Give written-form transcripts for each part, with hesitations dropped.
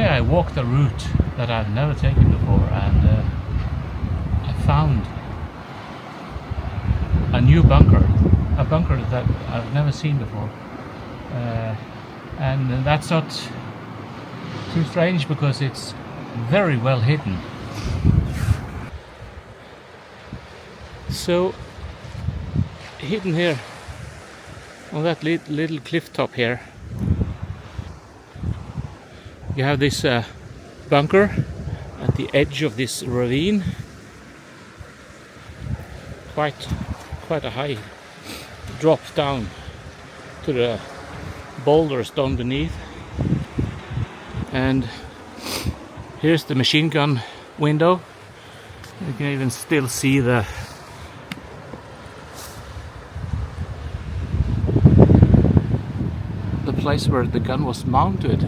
Today I walked a route that I've never taken before, and I found a new bunker, a bunker that I've never seen before, and that's not too strange because it's very well hidden. So hidden here on that little cliff top here, you have this bunker at the edge of this ravine. Quite a high drop down to the boulders down beneath, and here's the machine gun window. You can even still see the place where the gun was mounted.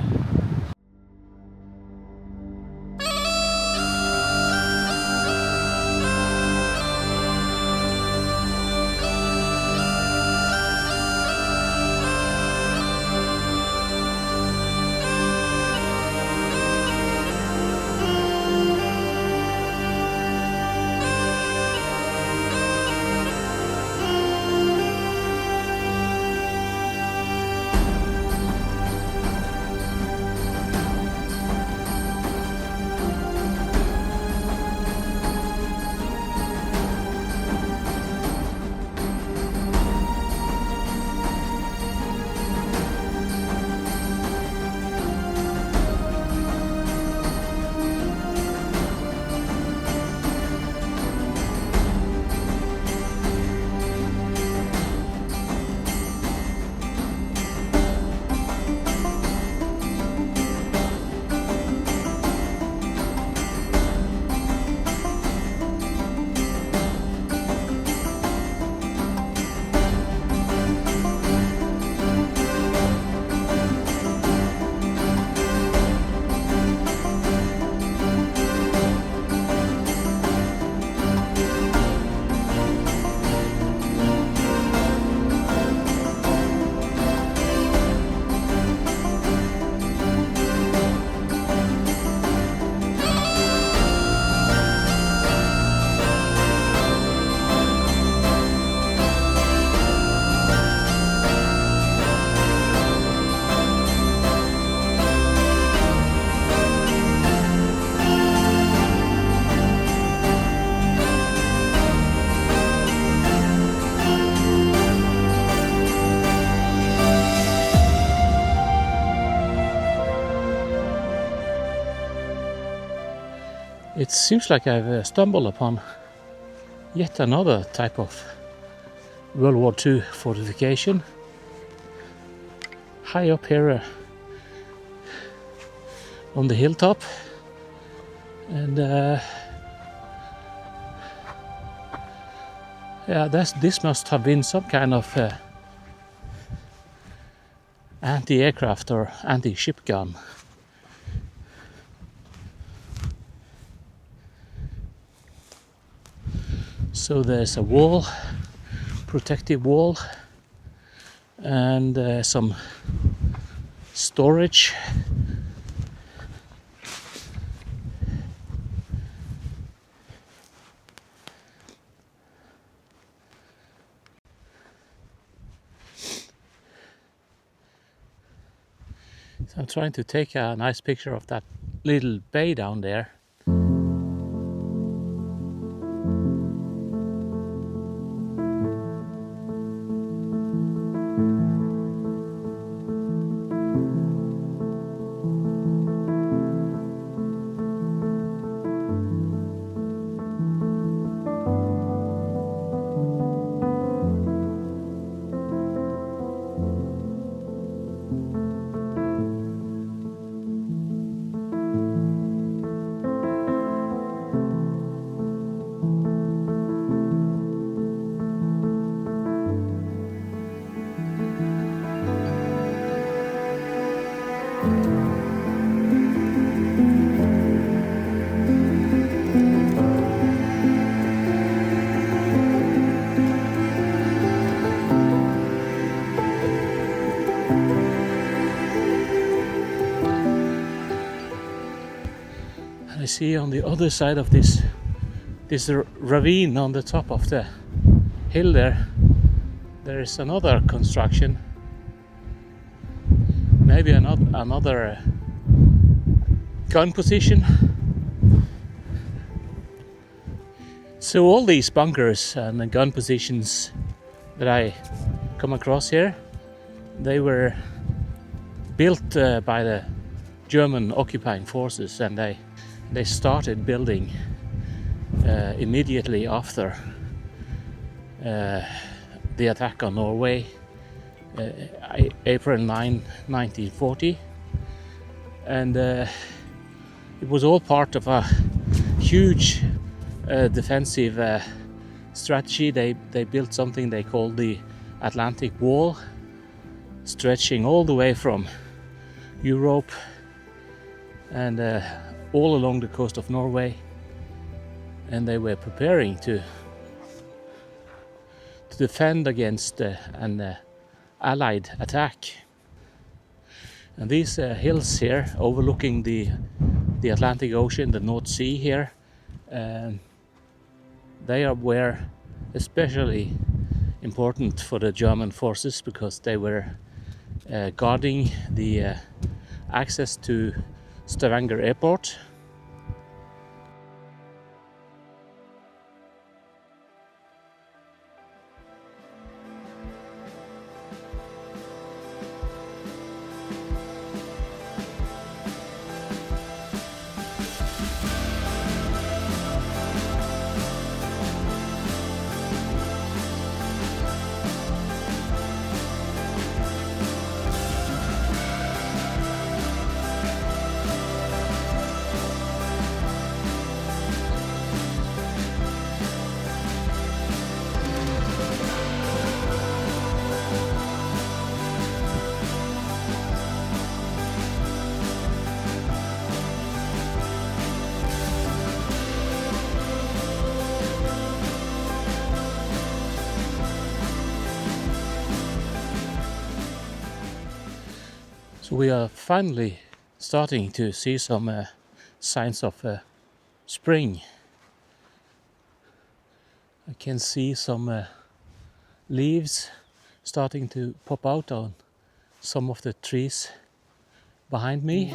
It seems like I've stumbled upon yet another type of World War II fortification. High up here on the hilltop, and yeah, this must have been some kind of anti-aircraft or anti-ship gun. So there's a wall, protective wall, and some storage. So I'm trying to take a nice picture of that little bay down there. see on the other side of this ravine on the top of the hill there is another construction, maybe another gun position. So all these bunkers and the gun positions that I come across here, they were built by the German occupying forces, and they started building immediately after the attack on Norway, April 9, 1940, and it was all part of a huge defensive strategy. They built something they called the Atlantic Wall, stretching all the way from Europe and all along the coast of Norway, and they were preparing to defend against an Allied attack. And these hills here overlooking the Atlantic Ocean, the North Sea here, were especially important for the German forces because they were guarding the access to Stavanger Airport. So we are finally starting to see some signs of spring. I can see some leaves starting to pop out on some of the trees behind me.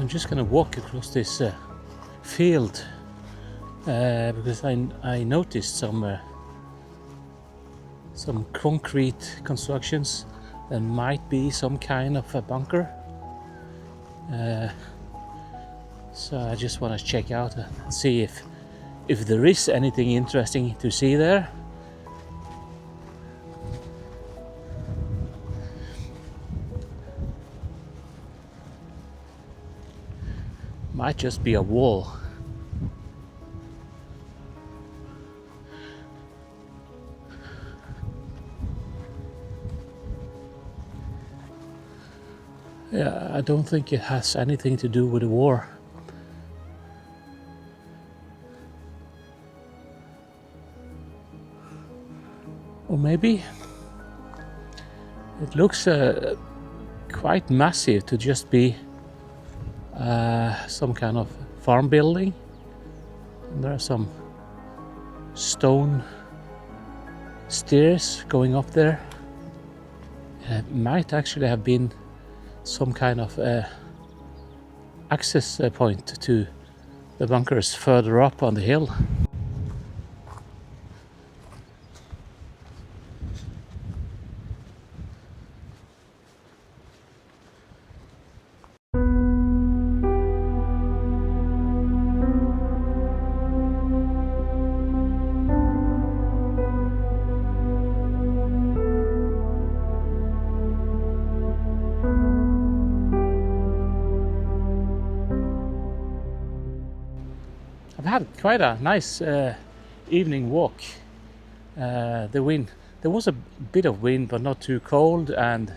I'm just going to walk across this field because I noticed some concrete constructions that might be some kind of a bunker. So I just want to check out and see if there is anything interesting to see there. Might just be a wall. Yeah, I don't think it has anything to do with the war. Or maybe it looks quite massive to just be some kind of farm building. And there are some stone stairs going up there. It might actually have been some kind of access point to The bunker is further up on the hill. I've had quite a nice evening walk. The wind, there was a bit of wind, but not too cold, and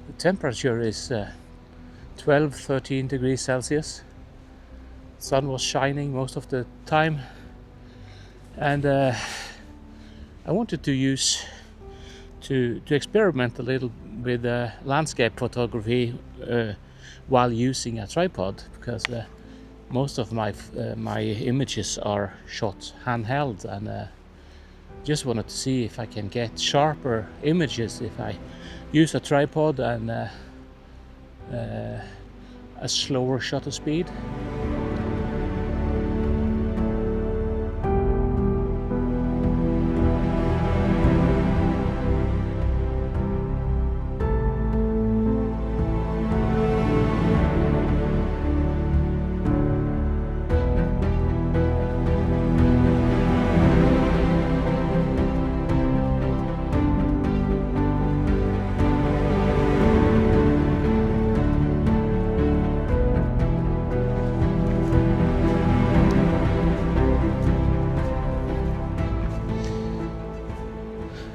the temperature is 12-13 degrees Celsius. Sun was shining most of the time, and I wanted to experiment a little with landscape photography while using a tripod, because most of my images are shot handheld, and just wanted to see if I can get sharper images if I use a tripod and a slower shutter speed.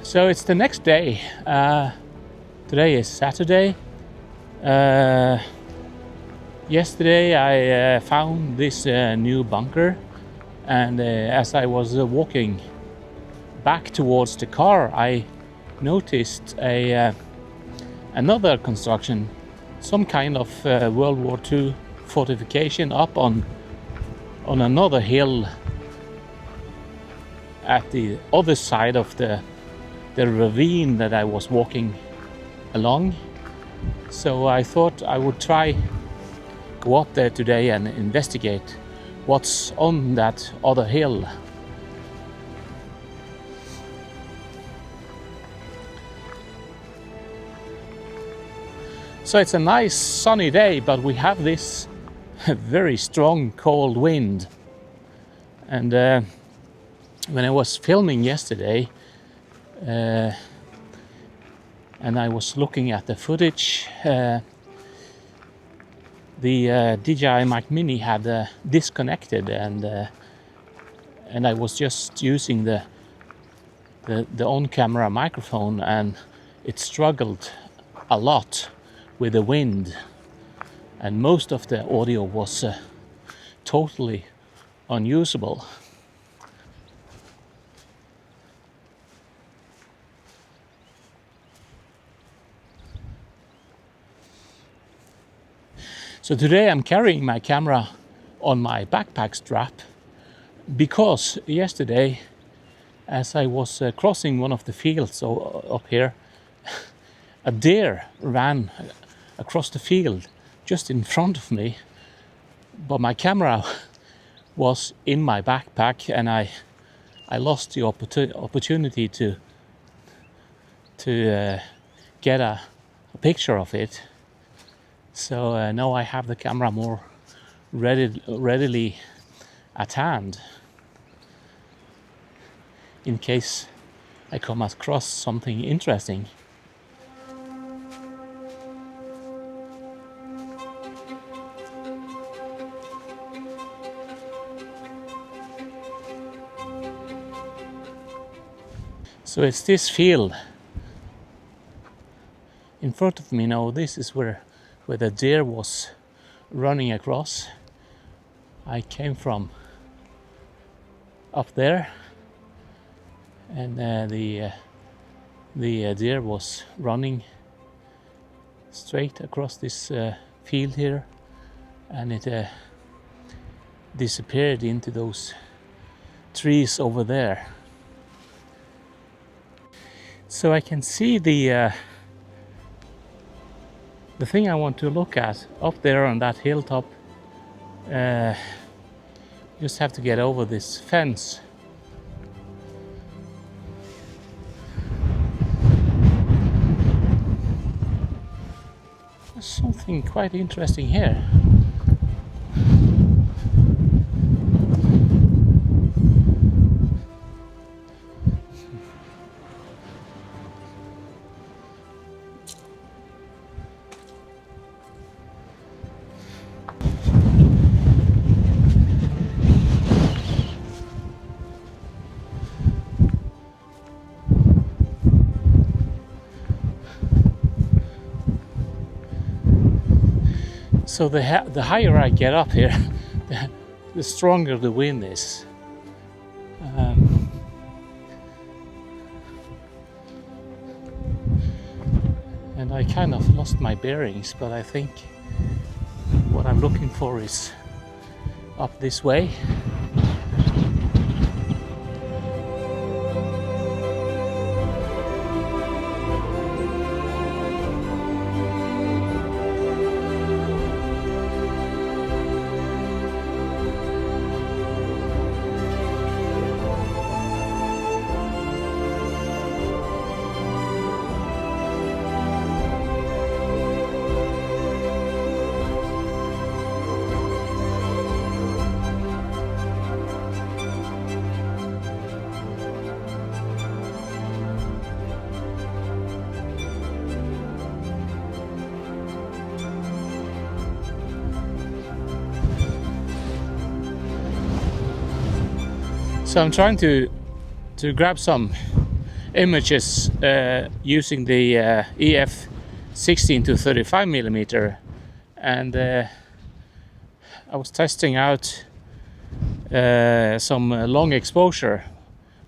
So it's the next day. Today is Saturday. Yesterday I found this new bunker, and as I was walking back towards the car, I noticed another construction, some kind of World War II fortification up on another hill at the other side of the ravine that I was walking along. So I thought I would go up there today and investigate what's on that other hill. So it's a nice sunny day, but we have this very strong cold wind. And when I was filming yesterday, and I was looking at the footage, the DJI Mic Mini had disconnected, and I was just using the on-camera microphone, and it struggled a lot with the wind, and most of the audio was totally unusable. So today I'm carrying my camera on my backpack strap, because yesterday, as I was crossing one of the fields up here, a deer ran across the field just in front of me, but my camera was in my backpack, and I lost the opportunity to get a picture of it. So now I have the camera more readily at hand in case I come across something interesting. So it's this field in front of me now. This is where the deer was running across. I came from up there, and the deer was running straight across this field here, and it disappeared into those trees over there. So I can see the thing I want to look at up there on that hilltop Just have to get over this fence. There's something quite interesting here. So the higher I get up here, the stronger the wind is. And I kind of lost my bearings, but I think what I'm looking for is up this way. So I'm trying to grab some images using the EF 16 to 35 millimeter, and I was testing out some long exposure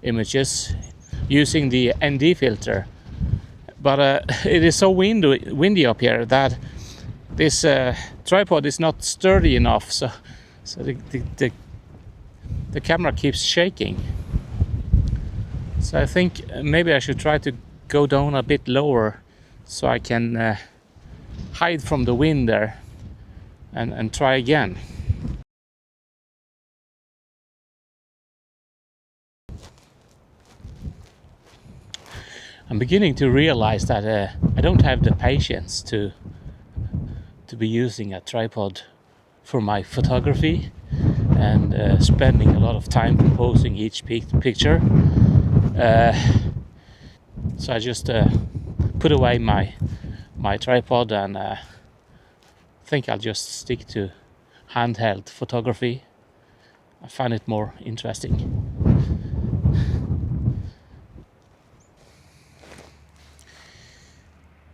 images using the ND filter, but it is so windy up here that this tripod is not sturdy enough, so the camera keeps shaking. So I think maybe I should try to go down a bit lower so I can hide from the wind there and try again. I'm beginning to realize that I don't have the patience to be using a tripod for my photography and spending a lot of time composing each picture. So I just put away my tripod and think I'll just stick to handheld photography. I find it more interesting.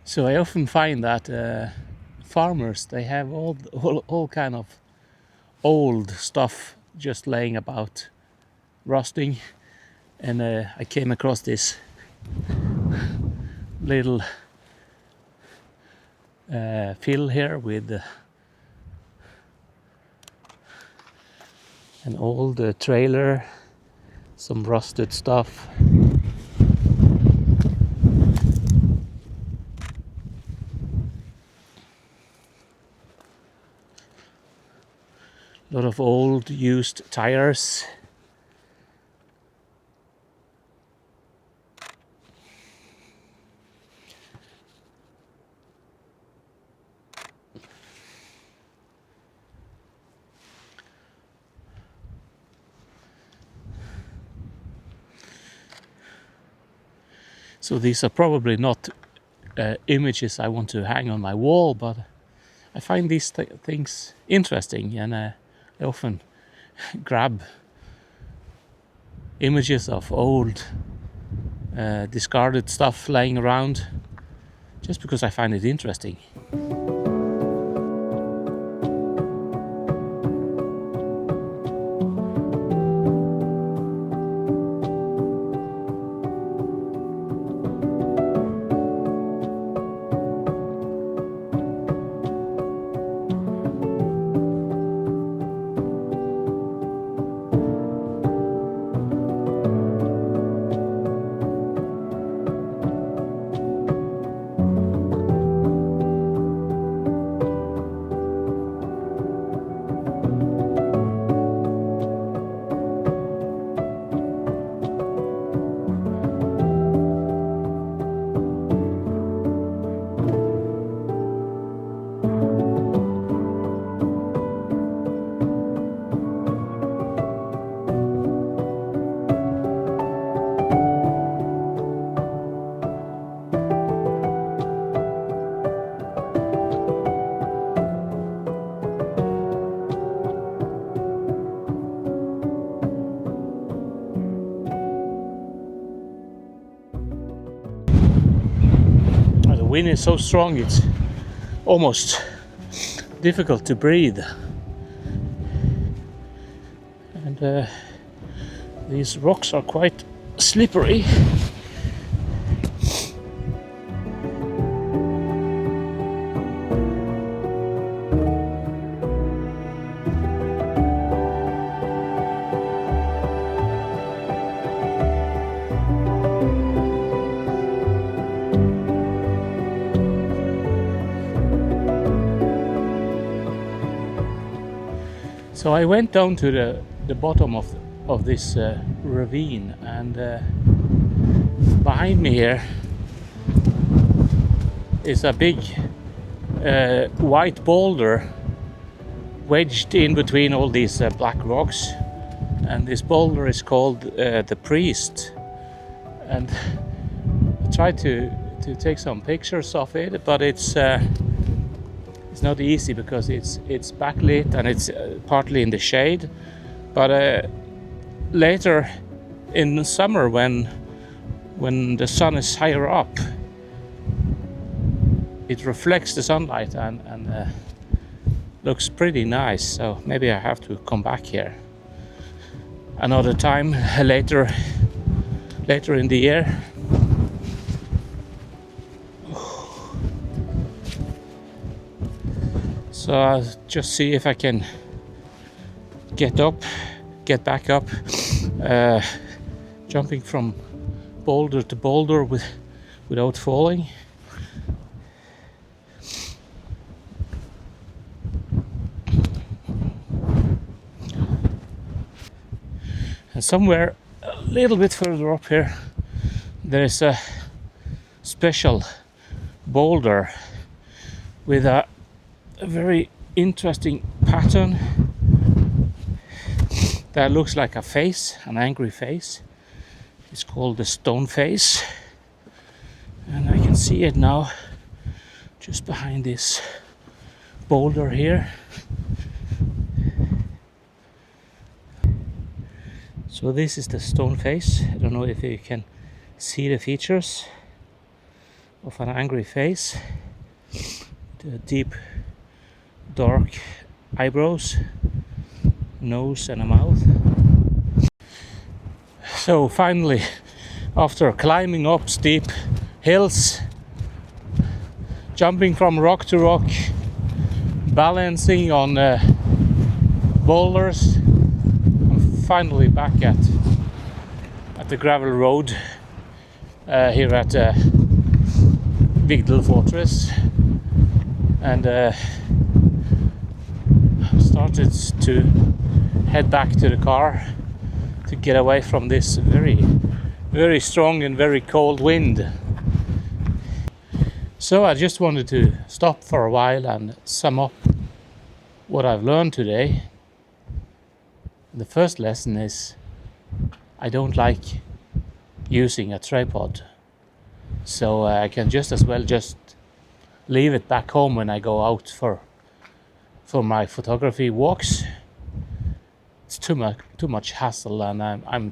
So I often find that farmers, they have all kind of old stuff just laying about, rusting, and I came across this little fill here with an old trailer, some rusted stuff. A lot of old used tires. So these are probably not images I want to hang on my wall, but I find these things interesting, and I often grab images of old discarded stuff laying around just because I find it interesting. wind is so strong it's almost difficult to breathe. And these rocks are quite slippery. So I went down to the bottom of this ravine, and behind me here is a big white boulder wedged in between all these black rocks, and this boulder is called the Priest. And I tried to take some pictures of it, but it's not easy because it's backlit and it's partly in the shade. But later in the summer, when the sun is higher up, it reflects the sunlight and looks pretty nice. So maybe I have to come back here another time later in the year. So I'll just see if I can get back up, jumping from boulder to boulder without falling. And somewhere a little bit further up here, there is a special boulder with a very interesting pattern that looks like a face, an angry face. It's called the stone face, and I can see it now just behind this boulder here. So this is the stone face. I don't know if you can see the features of an angry face. The deep dark eyebrows, nose and a mouth. So finally, after climbing up steep hills, jumping from rock to rock, balancing on boulders, I'm finally back at the gravel road here at Vigdel fortress, and started to head back to the car to get away from this very strong and very cold wind. So I just wanted to stop for a while and sum up what I've learned today. The first lesson is I don't like using a tripod, so I can just as well just leave it back home when I go out for my photography walks. It's too much hassle, and I'm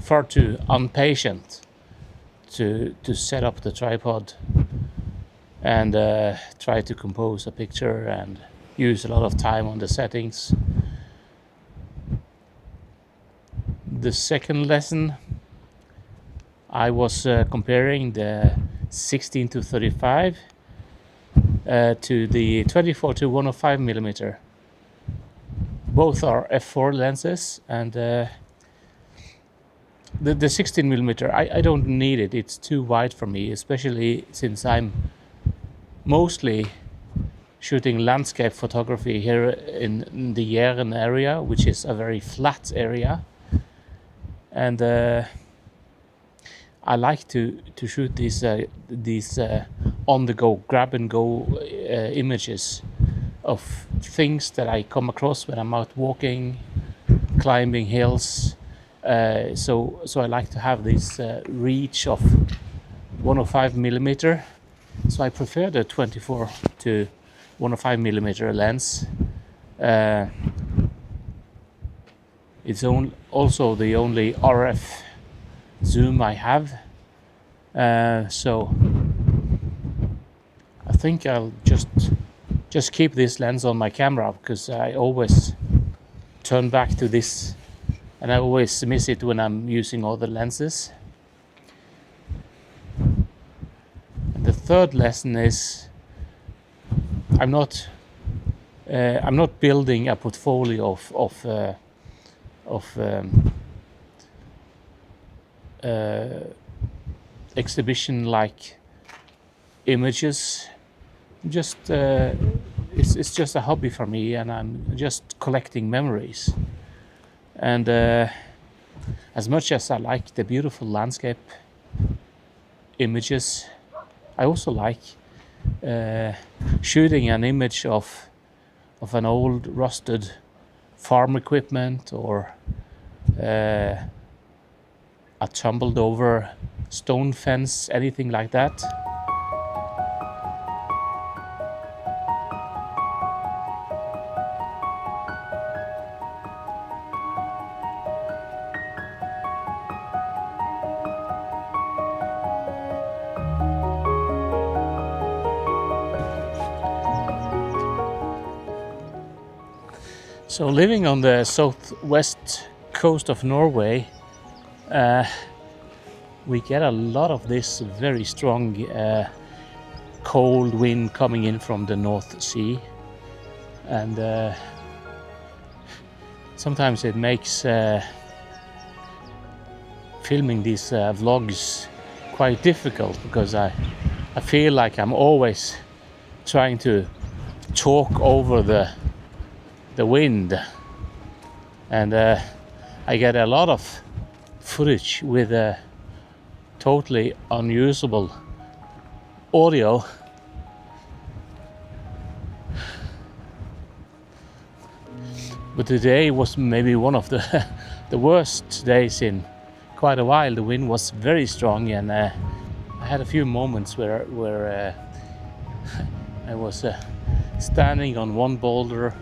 far too impatient to set up the tripod and try to compose a picture and use a lot of time on the settings. The second lesson, I was comparing the 16 to 35 to the 24 to 105 millimeter. Both are f4 lenses, and the 16 millimeter, I don't need it. It's too wide for me, especially since I'm mostly shooting landscape photography here in the Jæren area, which is a very flat area, and I like to shoot these on the go, grab and go images of things that I come across when I'm out walking, climbing hills. So I like to have this reach of 105 millimeter. So I prefer the 24 to 105 millimeter lens. It's also the only RF zoom I have, So I think I'll just keep this lens on my camera, because I always turn back to this and I always miss it when I'm using other lenses. And the third lesson is I'm not building a portfolio of exhibition like images. It's just a hobby for me, and I'm just collecting memories. And as much as I like the beautiful landscape images, I also like shooting an image of an old rusted farm equipment, or a tumbled over stone fence, anything like that. So living on the southwest coast of Norway, we get a lot of this very strong cold wind coming in from the North Sea, and sometimes it makes filming these vlogs quite difficult, because I feel like I'm always trying to talk over the wind, and I get a lot of footage with totally unusable audio. But today was maybe one of the worst days in quite a while. The wind was very strong, and I had a few moments where I was standing on one boulder,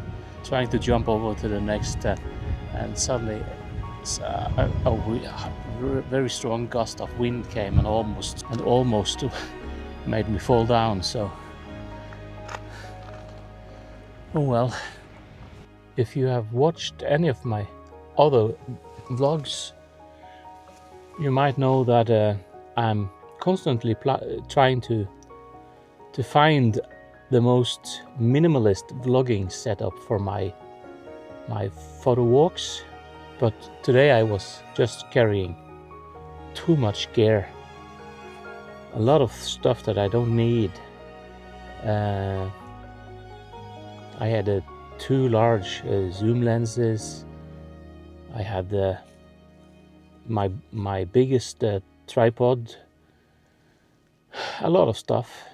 trying to jump over to the next, and suddenly a very strong gust of wind came and almost made me fall down. So, oh well. If you have watched any of my other vlogs, you might know that I'm constantly trying to find the most minimalist vlogging setup for my photo walks. But today I was just carrying too much gear, a lot of stuff that I don't need. I had 2 large zoom lenses. I had my biggest tripod, a lot of stuff.